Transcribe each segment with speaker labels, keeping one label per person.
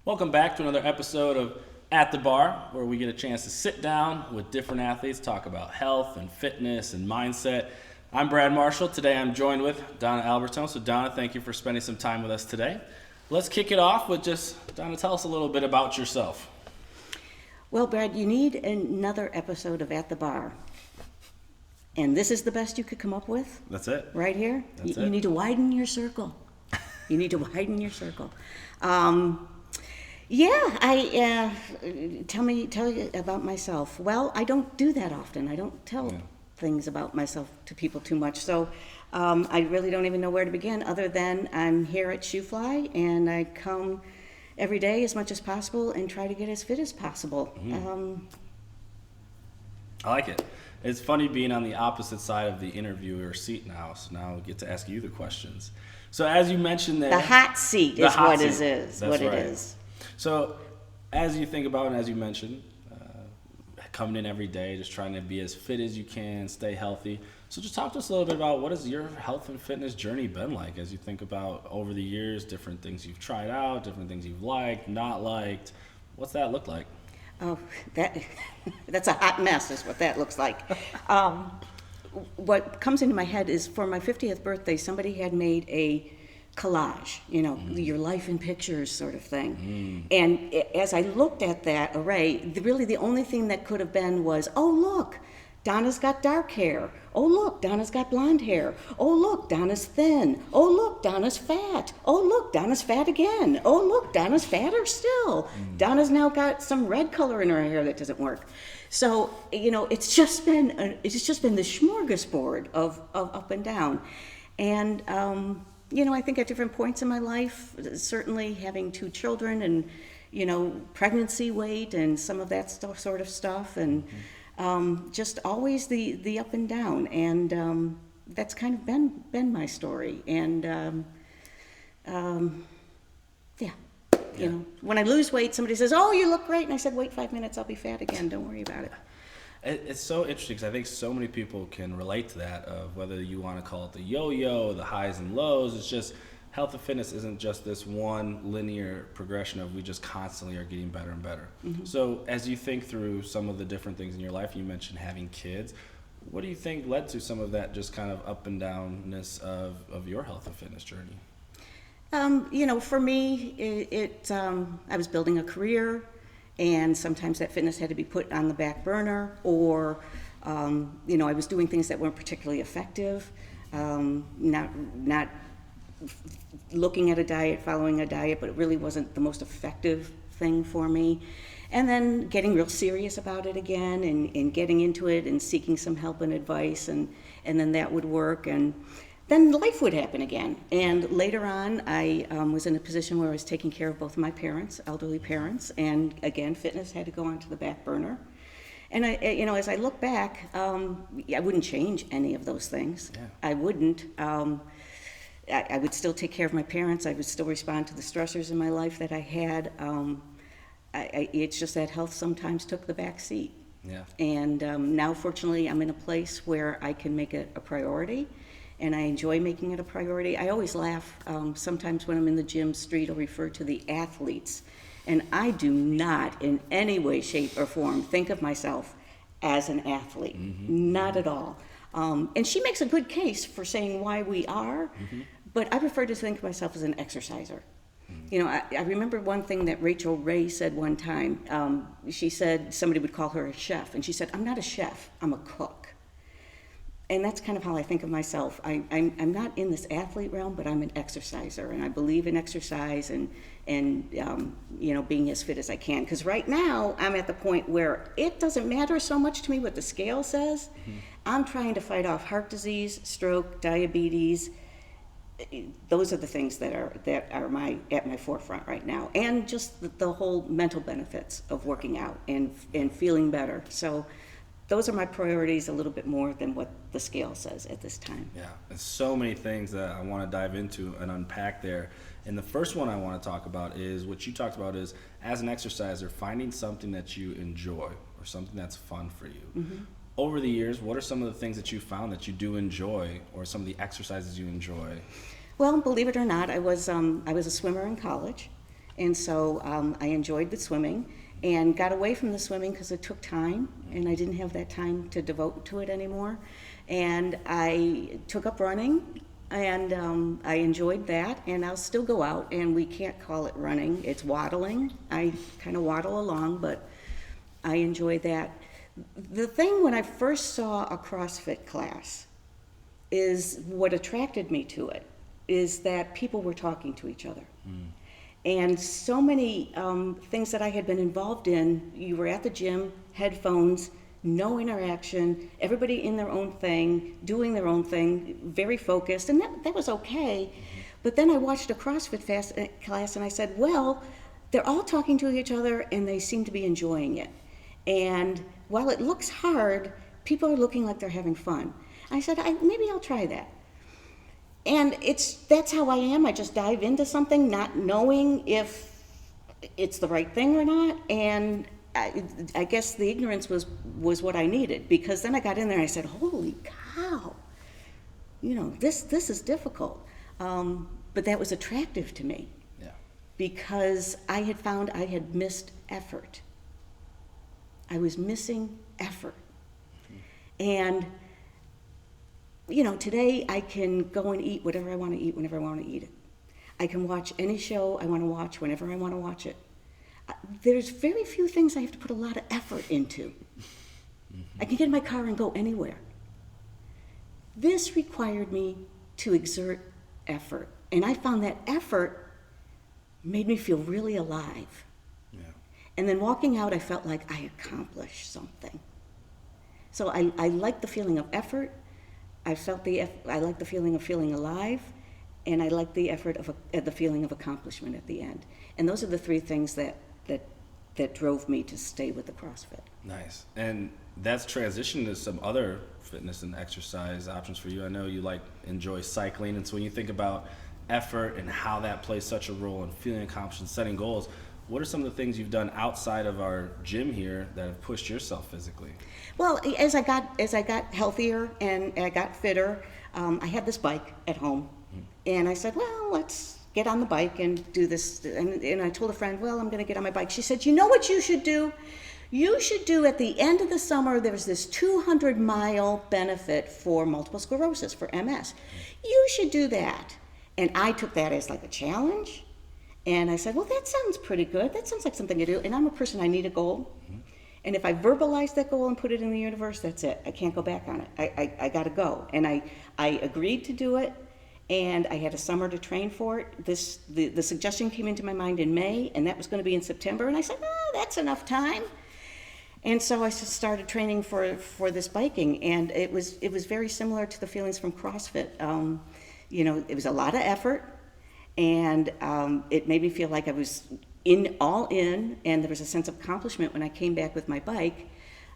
Speaker 1: Welcome back to another episode of At the Bar, where we get a chance to sit down with different athletes, talk about health and fitness and mindset. I'm Brad Marshall. Today I'm joined with Donna Albertone. So Donna, thank you for spending some time with us today. Let's kick it off with Donna, tell us a little bit about yourself.
Speaker 2: Well, Brad, you need another episode of At the Bar. And this is the best you could come up with?
Speaker 1: That's it.
Speaker 2: Right here?
Speaker 1: That's
Speaker 2: You
Speaker 1: it.
Speaker 2: need to widen your circle. You need to widen your circle. Tell you about myself. Well, I don't do that often. I don't tell things about myself to people too much. So I really don't even know where to begin other than I'm here at Shoefly and I come every day as much as possible and try to get as fit as possible.
Speaker 1: I like it. It's funny being on the opposite side of the interviewer seat now, so now I get to ask you the questions. So as you mentioned there...
Speaker 2: The hot seat is what it is.
Speaker 1: That's right. So as you think about and as you mentioned, coming in every day, just trying to be as fit as you can, stay healthy. So just talk to us a little bit about what has your health and fitness journey been like as you think about over the years, different things you've tried out, different things you've liked, not liked. What's that look like?
Speaker 2: Oh, that's a hot mess is what that looks like. What comes into my head is for my 50th birthday, somebody had made a collage, your life in pictures sort of thing. And as I looked at that array, really the only thing that could have been was, oh, look, Donna's got dark hair. Oh, look, Donna's got blonde hair. Oh, look, Donna's thin. Oh, look, Donna's fat. Oh, look, Donna's fat again. Oh, look, Donna's fatter still. Donna's now got some red color in her hair that doesn't work. So, it's just been the smorgasbord of up and down. And, I think at different points in my life, certainly having 2 children and, pregnancy weight and some of that sort of stuff and just always the up and down, and that's kind of been my story. And when I lose weight, somebody says, "Oh, you look great," and I said, "Wait 5 minutes, I'll be fat again. Don't worry about it."
Speaker 1: It's so interesting because I think so many people can relate to that, of whether you want to call it the yo-yo, the highs and lows. It's just health and fitness isn't just this one linear progression of we just constantly are getting better and better. So as you think through some of the different things in your life, you mentioned having kids. What do you think led to some of that just kind of up and downness of your health and fitness journey?
Speaker 2: For me, I was building a career, and sometimes that fitness had to be put on the back burner, or, I was doing things that weren't particularly effective, not looking at a diet, following a diet, but it really wasn't the most effective thing for me. And then getting real serious about it again and getting into it and seeking some help and advice, and then that would work, and then life would happen again. And later on, I was in a position where I was taking care of both of my parents, elderly parents, and again, fitness had to go onto the back burner. And as I look back, I wouldn't change any of those things.
Speaker 1: Yeah.
Speaker 2: I wouldn't. I would still take care of my parents. I would still respond to the stressors in my life that I had. It's just that health sometimes took the back seat.
Speaker 1: Yeah.
Speaker 2: And now, fortunately, I'm in a place where I can make it a priority, and I enjoy making it a priority. I always laugh. Sometimes when I'm in the gym, Street will refer to the athletes, and I do not in any way, shape, or form think of myself as an athlete. Not at all. And she makes a good case for saying why we are, but I prefer to think of myself as an exerciser. I remember one thing that Rachel Ray said one time. She said somebody would call her a chef, and she said, "I'm not a chef, I'm a cook." And that's kind of how I think of myself. I'm not in this athlete realm, but I'm an exerciser, and I believe in exercise and being as fit as I can. Because right now, I'm at the point where it doesn't matter so much to me what the scale says. I'm trying to fight off heart disease, stroke, diabetes. Those are the things that are at my forefront right now, and just the whole mental benefits of working out and feeling better. So those are my priorities a little bit more than what the scale says at this time.
Speaker 1: Yeah, there's so many things that I want to dive into and unpack there. And the first one I want to talk about is what you talked about is, as an exerciser, finding something that you enjoy or something that's fun for you. Over the years, what are some of the things that you found that you do enjoy, or some of the exercises you enjoy?
Speaker 2: Well, believe it or not, I was a swimmer in college, And so I enjoyed the swimming and got away from the swimming because it took time, and I didn't have that time to devote to it anymore. And I took up running, and I enjoyed that, and I'll still go out, and we can't call it running, it's waddling. I kind of waddle along, but I enjoy that. The thing when I first saw a CrossFit class is what attracted me to it, is that people were talking to each other. And so many things that I had been involved in, you were at the gym, headphones, no interaction, everybody in their own thing, doing their own thing, very focused, and that was okay. But then I watched a CrossFit class and I said, well, they're all talking to each other and they seem to be enjoying it. And while it looks hard, people are looking like they're having fun. I said, maybe I'll try that. And that's how I am. I just dive into something not knowing if it's the right thing or not. And I guess the ignorance was what I needed, because then I got in there and I said, holy cow, this is difficult. But that was attractive to me.
Speaker 1: Yeah.
Speaker 2: Because I had found I had missed effort. I was missing effort. And today I can go and eat whatever I want to eat whenever I want to eat it. I can watch any show I want to watch whenever I want to watch it. There's very few things I have to put a lot of effort into. I can get in my car and go anywhere. This required me to exert effort, and I found that effort made me feel really alive.
Speaker 1: Yeah.
Speaker 2: And then walking out, I felt like I accomplished something. So I like the feeling of effort. I like the feeling of feeling alive, and I like the the feeling of accomplishment at the end. And those are the three things that drove me to stay with the CrossFit.
Speaker 1: Nice. And that's transitioned to some other fitness and exercise options for you. I know you enjoy cycling, and so when you think about effort and how that plays such a role in feeling accomplished and setting goals, what are some of the things you've done outside of our gym here that have pushed yourself physically?
Speaker 2: Well, as I got healthier and I got fitter, I had this bike at home, and I said, well, let's get on the bike and do this. And I told a friend, well, I'm going to get on my bike. She said, you know what you should do? You should do at the end of the summer, there's this 200-mile benefit for multiple sclerosis, for MS. You should do that. And I took that as like a challenge. And I said, well, that sounds pretty good. That sounds like something to do. And I'm a person, I need a goal. And if I verbalize that goal and put it in the universe, that's it. I can't go back on it. I got to go. And I agreed to do it. And I had a summer to train for it. The suggestion came into my mind in May, and that was going to be in September. And I said, that's enough time. And so I started training for this biking, and it was very similar to the feelings from CrossFit. It was a lot of effort, and it made me feel like I was all in, and there was a sense of accomplishment when I came back with my bike.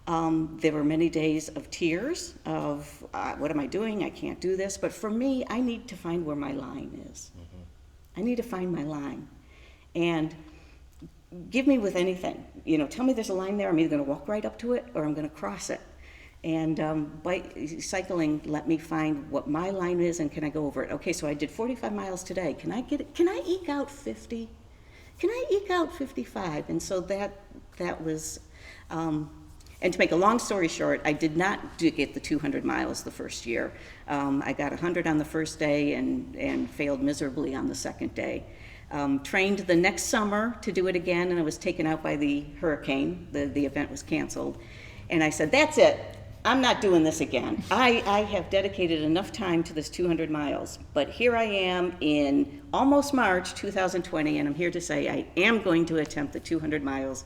Speaker 2: There were many days of tears of what am I doing? I can't do this. But for me, I need to find where my line is. I need to find my line, and give me with anything. Tell me there's a line there. I'm either going to walk right up to it or I'm going to cross it. And cycling let me find what my line is, and can I go over it? Okay, so I did 45 miles today. Can I eke out 50? Can I eke out 55? And so that was, and to make a long story short, I did not get the 200 miles the first year. I got 100 on the first day and failed miserably on the second day. Trained the next summer to do it again, and I was taken out by the hurricane. The event was canceled. And I said, that's it. I'm not doing this again. I have dedicated enough time to this 200 miles. But here I am in almost March 2020, and I'm here to say I am going to attempt the 200 miles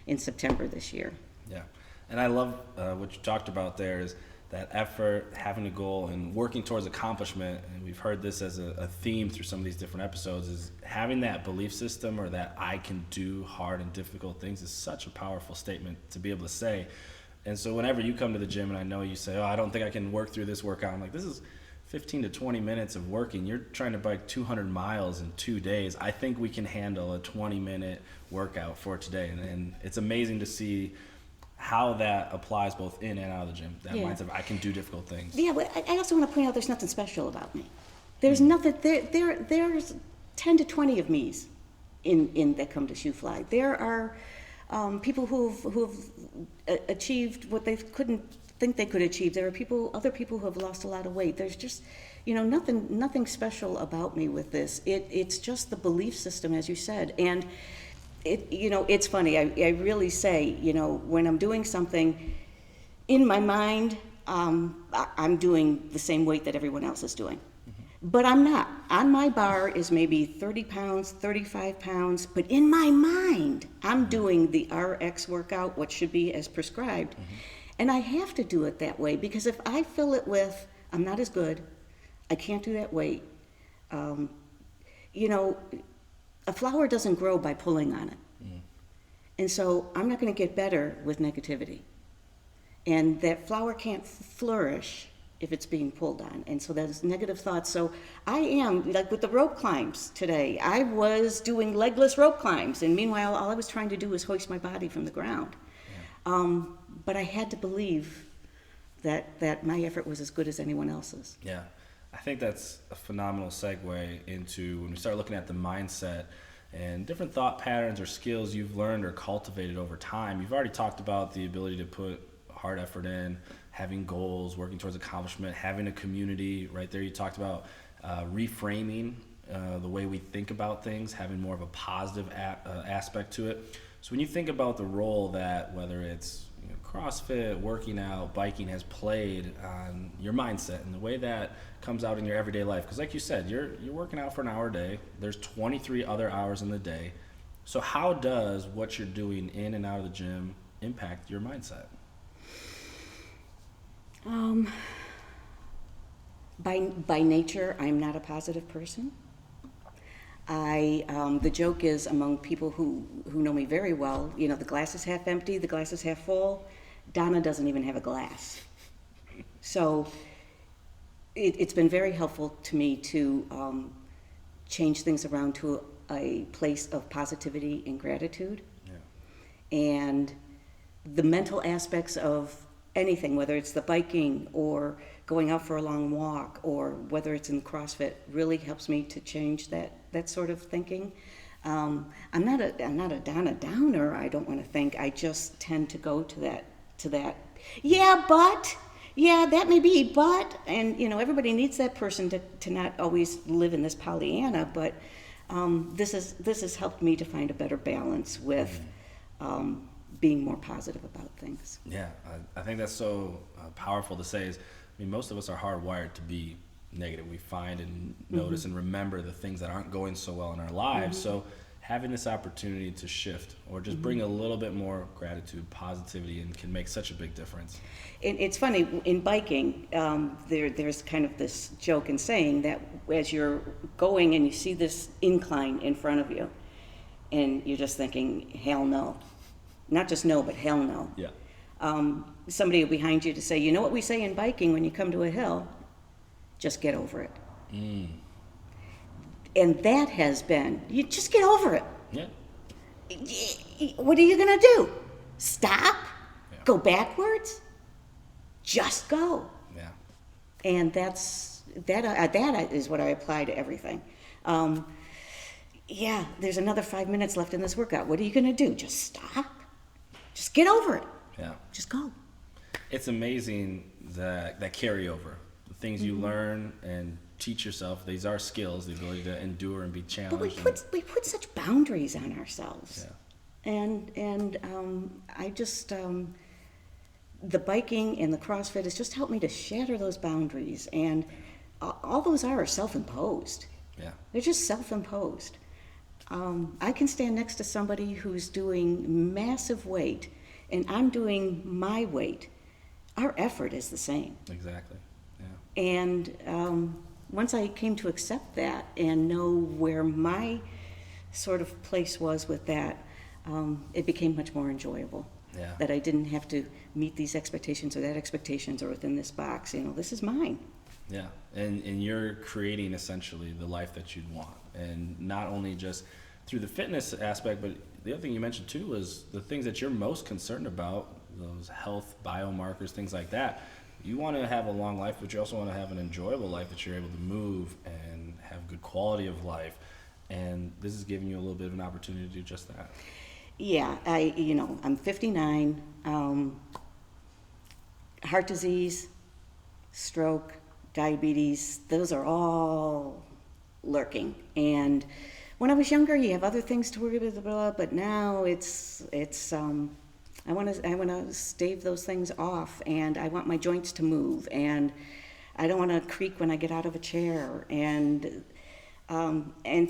Speaker 2: in September this year.
Speaker 1: Yeah. And I love what you talked about there is that effort, having a goal, and working towards accomplishment. And we've heard this as a theme through some of these different episodes, is having that belief system, or that I can do hard and difficult things, is such a powerful statement to be able to say. And so whenever you come to the gym and I know you say, I don't think I can work through this workout, I'm like, this is 15 to 20 minutes of working. You're trying to bike 200 miles in 2 days. I think we can handle a 20-minute workout for today. And it's amazing to see how that applies both in and out of the gym. That mindset of I can do difficult things.
Speaker 2: Yeah, but I also want to point out there's nothing special about me. There's nothing, there's 10 to 20 of me's in that come to Shoe Fly. There are people who've achieved what they couldn't think they could achieve. There are other people who have lost a lot of weight. There's just, nothing special about me with this. It's just the belief system, as you said. And it's funny. I really say, when I'm doing something in my mind, I'm doing the same weight that everyone else is doing. But I'm not. On my bar is maybe 30 pounds, 35 pounds, but in my mind, I'm doing the RX workout, what should be as prescribed. And I have to do it that way, because if I fill it with, I'm not as good, I can't do that weight. A flower doesn't grow by pulling on it. And so I'm not going to get better with negativity. And that flower can't flourish if it's being pulled on. And so that's negative thoughts. So I am, like with the rope climbs today, I was doing legless rope climbs. And meanwhile, all I was trying to do was hoist my body from the ground. But I had to believe that my effort was as good as anyone else's.
Speaker 1: Yeah. I think that's a phenomenal segue into when we start looking at the mindset and different thought patterns or skills you've learned or cultivated over time. You've already talked about the ability to put hard effort in, having goals, working towards accomplishment, having a community. Right there, you talked about reframing the way we think about things, having more of a positive aspect to it. So when you think about the role that, whether it's CrossFit, working out, biking, has played on your mindset and the way that comes out in your everyday life, because like you said, you're working out for an hour a day. There's 23 other hours in the day. So how does what you're doing in and out of the gym impact your mindset?
Speaker 2: By nature, I'm not a positive person. The joke is among people who know me very well, the glass is half empty, the glass is half full. Donna doesn't even have a glass. So it's been very helpful to me to change things around to a place of positivity and gratitude. Yeah. And the mental aspects of anything, whether it's the biking or going out for a long walk or whether it's in CrossFit, really helps me to change that sort of thinking. I'm not a Donna Downer, I don't want to think. I just tend to go to that, that may be, but, and everybody needs that person to not always live in this Pollyanna, but this has helped me to find a better balance with being more positive about things.
Speaker 1: Yeah, I think that's so powerful to say. Most of us are hardwired to be negative. We find and notice and remember the things that aren't going so well in our lives. So having this opportunity to shift or just bring a little bit more gratitude, positivity, and can make such a big difference.
Speaker 2: It's funny, in biking, there's kind of this joke and saying that as you're going and you see this incline in front of you, and you're just thinking, hell no. Not just no, but hell no.
Speaker 1: Yeah.
Speaker 2: Somebody behind you to say, you know what we say in biking when you come to a hill? Just get over it. And that has been, you just get over it.
Speaker 1: Yeah.
Speaker 2: What are you going to do? Stop? Yeah. Go backwards? Just go.
Speaker 1: Yeah.
Speaker 2: And that is what I apply to everything. There's another 5 minutes left in this workout. What are you going to do? Just stop? Just get over it.
Speaker 1: Yeah.
Speaker 2: Just go.
Speaker 1: It's amazing that carryover, the things you learn and teach yourself. These are skills, the ability to endure and be challenged.
Speaker 2: But we put such boundaries on ourselves.
Speaker 1: Yeah.
Speaker 2: And I just, the biking and the CrossFit has just helped me to shatter those boundaries. And all those are self-imposed.
Speaker 1: Yeah.
Speaker 2: They're just self-imposed. I can stand next to somebody who's doing massive weight, and I'm doing my weight. Our effort is the same.
Speaker 1: Exactly. Yeah.
Speaker 2: And once I came to accept that and know where my sort of place was with that, it became much more enjoyable.
Speaker 1: Yeah.
Speaker 2: That I didn't have to meet these expectations or that expectations or within this box. This is mine.
Speaker 1: Yeah, and you're creating essentially the life that you'd want, and not only just through the fitness aspect, but the other thing you mentioned too was the things that you're most concerned about, those health biomarkers, things like that. You want to have a long life, but you also want to have an enjoyable life that you're able to move and have good quality of life. and this is giving you a little bit of an opportunity to do just that.
Speaker 2: Yeah, I'm 59, heart disease, stroke, diabetes, those are all lurking. And when I was younger, you have other things to worry about, but now I want to stave those things off, and I want my joints to move, and I don't want to creak when I get out of a chair. And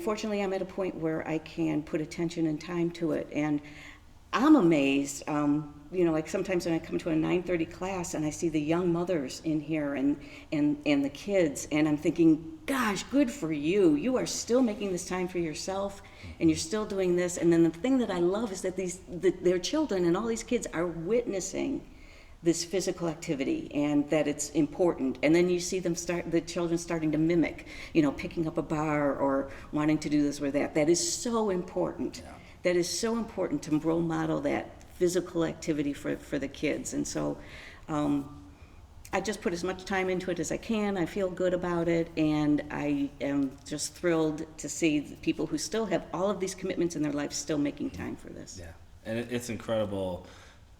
Speaker 2: fortunately, I'm at a point where I can put attention and time to it. And I'm amazed, like sometimes when I come to a 9:30 class and I see the young mothers in here and the kids, and I'm thinking, gosh, good for you. You are still making this time for yourself, and you're still doing this. And then the thing that I love is that their children and all these kids are witnessing this physical activity, and that it's important. And then you see the children starting to mimic, picking up a bar or wanting to do this or that. That is so important.
Speaker 1: Yeah.
Speaker 2: That is so important to role model that physical activity for the kids. And so I just put as much time into it as I can. I feel good about it, and I am just thrilled to see the people who still have all of these commitments in their life still making time for this.
Speaker 1: Yeah, and it's incredible,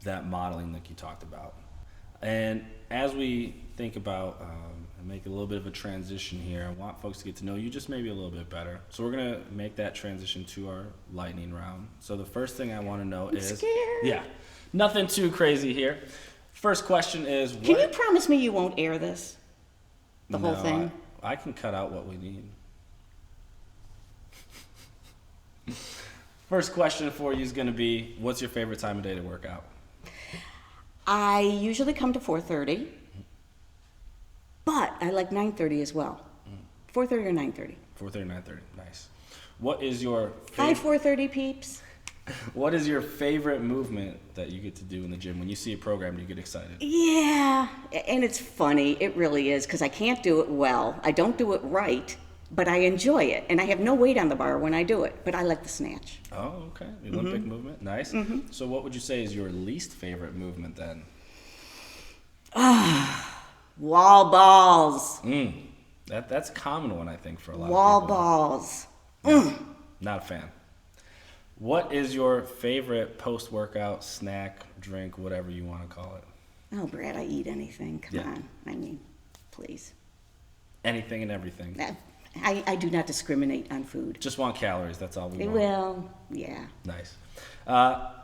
Speaker 1: that modeling like you talked about. And as we think about and make a little bit of a transition here, I want folks to get to know you just maybe a little bit better. So we're going to make that transition to our lightning round. So the first thing I want to know is...
Speaker 2: scared.
Speaker 1: Yeah, nothing too crazy here. First question is...
Speaker 2: Can you promise me you won't air this? The whole thing?
Speaker 1: I can cut out what we need. First question for you is going to be, what's your favorite time of day to work out?
Speaker 2: I usually come to 4:30, but I like 9:30 as well. 4:30 or 9:30.
Speaker 1: 4:30, 9:30, nice. What is your
Speaker 2: Hi,
Speaker 1: favorite...
Speaker 2: 4:30 peeps.
Speaker 1: What is your favorite movement that you get to do in the gym? When you see a program, do you get excited?
Speaker 2: Yeah, and it's funny. It really is, because I can't do it well. I don't do it right, but I enjoy it. And I have no weight on the bar when I do it, but I like the snatch.
Speaker 1: Oh, okay. The Olympic movement, nice. So what would you say is your least favorite movement then?
Speaker 2: Wall balls.
Speaker 1: That's a common one, I think, for a lot
Speaker 2: Wall
Speaker 1: of people.
Speaker 2: balls.
Speaker 1: Not a fan. What is your favorite post-workout snack, drink, whatever you want to call it?
Speaker 2: Oh, Brad, I eat anything. Come
Speaker 1: Yeah.
Speaker 2: on. I mean, please.
Speaker 1: Anything and everything.
Speaker 2: I do not discriminate on food.
Speaker 1: Just want calories, that's all we want.
Speaker 2: Well, yeah.
Speaker 1: Nice.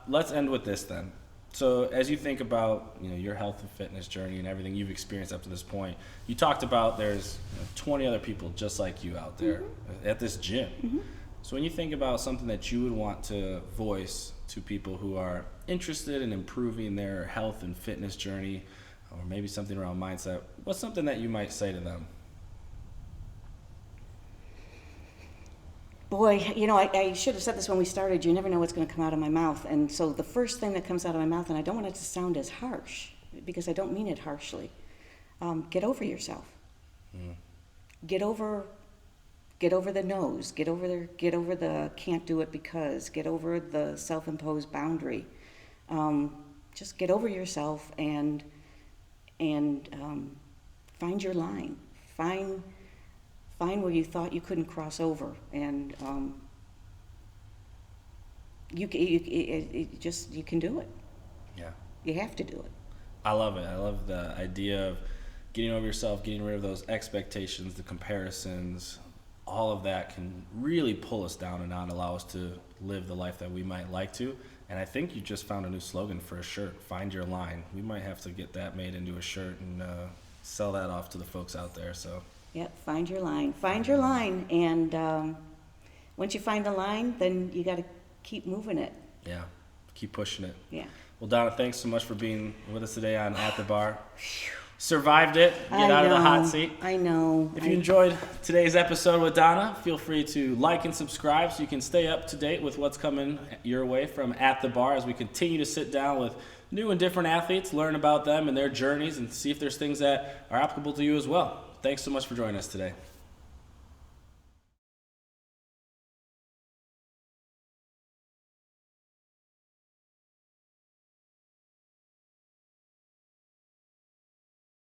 Speaker 1: Let's end with this then. So as you think about your health and fitness journey and everything you've experienced up to this point, you talked about there's 20 other people just like you out there at this gym. So when you think about something that you would want to voice to people who are interested in improving their health and fitness journey, or maybe something around mindset, what's something that you might say to them?
Speaker 2: Boy, I should have said this when we started. You never know what's going to come out of my mouth. And so the first thing that comes out of my mouth, and I don't want it to sound as harsh, because I don't mean it harshly, get over yourself. Get over the nose. Get over the can't do it because. Get over the self-imposed boundary. Just get over yourself and find your line. Find where you thought you couldn't cross over, and you can do it.
Speaker 1: Yeah.
Speaker 2: You have to do it.
Speaker 1: I love it. I love the idea of getting over yourself, getting rid of those expectations, the comparisons. All of that can really pull us down and not allow us to live the life that we might like to. And I think you just found a new slogan for a shirt, Find Your Line. We might have to get that made into a shirt and sell that off to the folks out there. So.
Speaker 2: Yep, find your line. Find your line, and once you find the line, then you got to keep moving it.
Speaker 1: Yeah, keep pushing it.
Speaker 2: Yeah.
Speaker 1: Well, Donna, thanks so much for being with us today on At the Bar. Survived it. Get out of the hot seat.
Speaker 2: I know.
Speaker 1: If you enjoyed today's episode with Donna, feel free to like and subscribe so you can stay up to date with what's coming your way from At the Bar as we continue to sit down with new and different athletes, learn about them and their journeys, and see if there's things that are applicable to you as well. Thanks so much for joining us today.